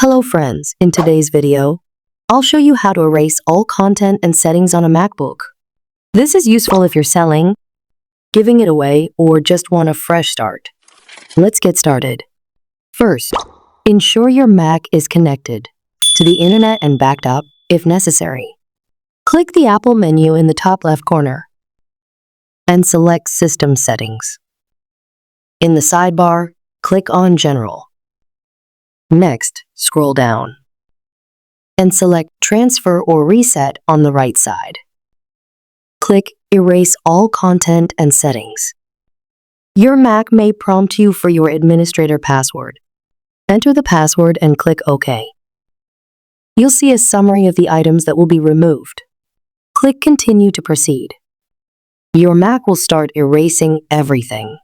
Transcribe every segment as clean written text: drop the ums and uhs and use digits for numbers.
Hello friends, in today's video, I'll show you how to erase all content and settings on a MacBook. This is useful if you're selling, giving it away, or just want a fresh start. Let's get started. First, ensure your Mac is connected to the internet and backed up if necessary. Click the Apple menu in the top left corner and select System Settings. In the sidebar, click on General. Next, scroll down and select Transfer or Reset on the right side. Click Erase all content and settings. Your Mac may prompt you for your administrator password. Enter the password and click OK. You'll see a summary of the items that will be removed. Click Continue to proceed. Your Mac will start erasing everything.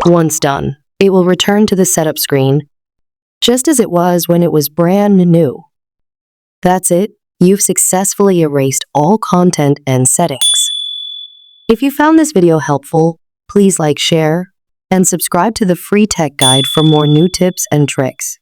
Once done, it will return to the setup screen, just as it was when it was brand new. That's it, you've successfully erased all content and settings. If you found this video helpful, please like, share, and subscribe to the free tech guide for more new tips and tricks.